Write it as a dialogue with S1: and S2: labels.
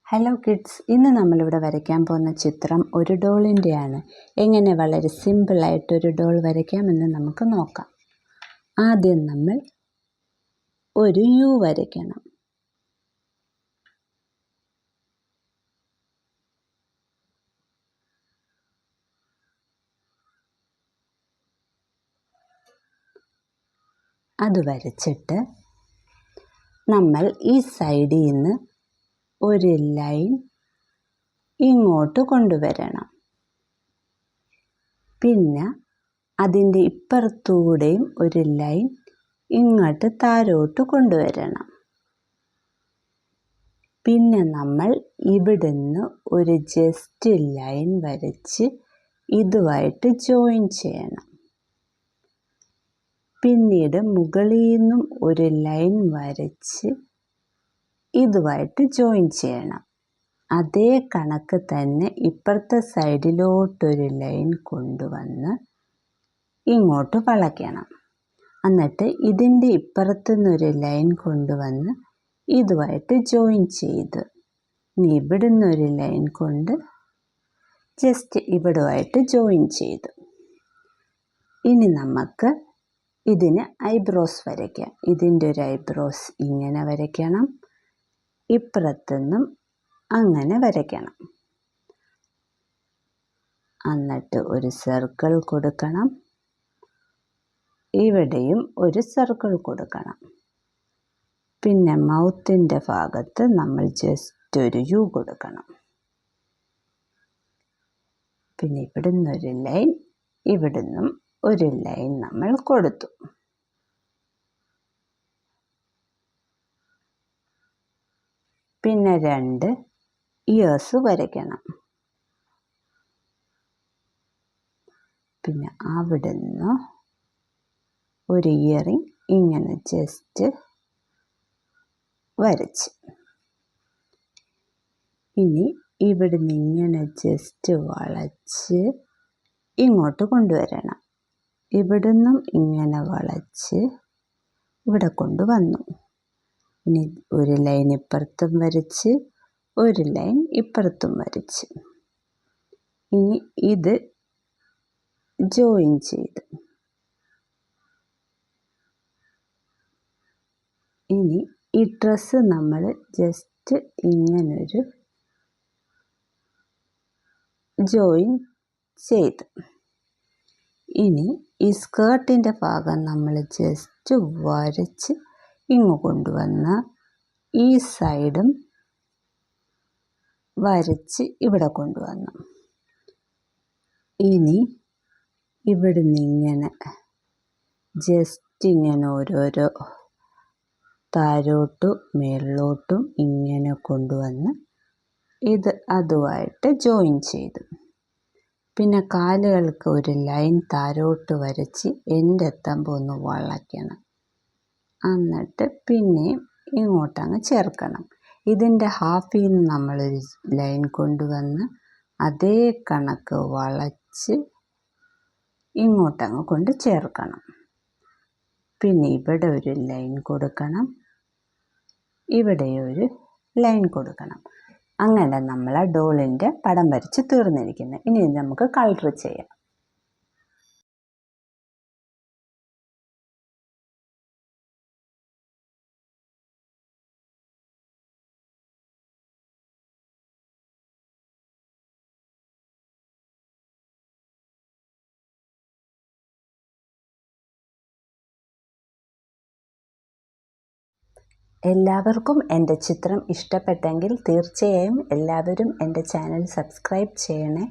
S1: Hello kids, ഇന്ന് നമ്മളിവിടെ വരയ്ക്കാൻ പോകുന്ന ചിത്രം ഒരു ഡോളിൻ്റെയാണ്. എങ്ങനെ വളരെ സിമ്പിളായിട്ടൊരു ഡോൾ വരയ്ക്കാമെന്ന് നമുക്ക് നോക്കാം. ആദ്യം നമ്മൾ ഒരു യു വരയ്ക്കണം. അത് വരച്ചിട്ട് നമ്മൾ ഈ സൈഡിൽ നിന്ന് ഒരു ലൈൻ ഇങ്ങോട്ട് കൊണ്ടുവരണം. പിന്നെ അതിൻ്റെ ഇപ്പുറത്തൂടെയും ഒരു ലൈൻ ഇങ്ങോട്ട് താഴോട്ട് കൊണ്ടുവരണം. പിന്നെ നമ്മൾ ഇവിടുന്ന് ഒരു ജസ്റ്റ് ലൈൻ വരച്ച് ഇതുമായിട്ട് ജോയിൻ ചെയ്യണം. പിന്നീട് മുകളിൽ നിന്നും ഒരു ലൈൻ വരച്ച് ഇതുമായിട്ട് ജോയിൻ ചെയ്യണം. അതേ കണക്ക് തന്നെ ഇപ്പുറത്തെ സൈഡിലോട്ടൊരു ലൈൻ കൊണ്ടുവന്ന് ഇങ്ങോട്ട് വളയ്ക്കണം. എന്നിട്ട് ഇതിൻ്റെ ഇപ്പുറത്തുനിന്നൊരു ലൈൻ കൊണ്ടുവന്ന് ഇതുമായിട്ട് ജോയിൻ ചെയ്ത് ഇനി ഇവിടുന്നൊരു ലൈൻ കൊണ്ട് ജസ്റ്റ് ഇവിടുമായിട്ട് ജോയിൻ ചെയ്തു. ഇനി നമുക്ക് ഇതിന് ഐബ്രോസ് വരയ്ക്കാം. ഇതിൻ്റെ ഒരു ഐബ്രോസ് ഇങ്ങനെ വരയ്ക്കണം, ഇപ്പുറത്തുനിന്നും അങ്ങനെ വരയ്ക്കണം. എന്നിട്ട് ഒരു സർക്കിൾ കൊടുക്കണം, ഇവിടെയും ഒരു സർക്കിൾ കൊടുക്കണം. പിന്നെ മൗത്തിൻ്റെ ഭാഗത്ത് നമ്മൾ ജസ്റ്റ് ഒരു യു കൊടുക്കണം. പിന്നെ ഇവിടുന്നൊരു ലൈൻ, ഇവിടുന്നും ഒരു ലൈൻ നമ്മൾ കൊടുത്തു. പിന്നെ 2 ഇയേഴ്സ് വരയ്ക്കണം. പിന്നെ അവിടുന്ന് ഒരു ഇയറിങ് ഇങ്ങനെ ജസ്റ്റ് വരച്ച് ഇനി ഇവിടുന്ന് ഇങ്ങനെ ജസ്റ്റ് വളച്ച് ഇങ്ങോട്ട് കൊണ്ടുവരണം. ഇവിടുന്നും ഇങ്ങനെ വളച്ച് ഇവിടെ കൊണ്ടുവന്നു. ഇനി ഒരു ലൈൻ ഇപ്പുറത്തും വരച്ച് ഒരു ലൈൻ ഇപ്പുറത്തും വരച്ച് ഇനി ഇത് ജോയിൻ ചെയ്ത് ഇനി ഈ ഡ്രസ്സ് നമ്മൾ ജസ്റ്റ് ഇങ്ങനൊരു ജോയിൻ ചെയ്ത് ഇനി ഈ സ്കേർട്ടിൻ്റെ ഭാഗം നമ്മൾ ജസ്റ്റ് വരച്ച് ഇങ്ങ് കൊണ്ടുവന്ന് ഈ സൈഡും വരച്ച് ഇവിടെ കൊണ്ടുവന്നു. ഇനി ഇവിടുന്ന് ഇങ്ങനെ ജസ്റ്റ് ഇങ്ങനെ ഓരോരോ താഴോട്ടും മേളിലോട്ടും ഇങ്ങനെ കൊണ്ടുവന്ന് ഇത് അതുമായിട്ട് ജോയിൻ ചെയ്തു. പിന്നെ കാലുകൾക്ക് ഒരു ലൈൻ താഴോട്ട് വരച്ച് എൻ്റെ എത്തുമ്പോൾ ഒന്ന് വളയ്ക്കണം. എന്നിട്ട് പിന്നെയും ഇങ്ങോട്ടങ്ങ് ചേർക്കണം. ഇതിൻ്റെ ഹാഫിൽ നിന്ന് നമ്മളൊരു ലൈൻ കൊണ്ടുവന്ന് അതേ കണക്ക് വളച്ച് ഇങ്ങോട്ടങ്ങ് കൊണ്ട് ചേർക്കണം. പിന്നെ ഇവിടെ ഒരു ലൈൻ കൊടുക്കണം, ഇവിടെ ഒരു ലൈൻ കൊടുക്കണം. അങ്ങനെ നമ്മൾ ആ ഡോളിൻ്റെ പടം വരച്ച് തീർന്നിരിക്കുന്നു. ഇനി നമുക്ക് കളർ ചെയ്യാം. എല്ലാവർക്കും എൻ്റെ ചിത്രം ഇഷ്ടപ്പെട്ടെങ്കിൽ തീർച്ചയായും എല്ലാവരും എൻ്റെ ചാനൽ സബ്സ്ക്രൈബ് ചെയ്യണേ.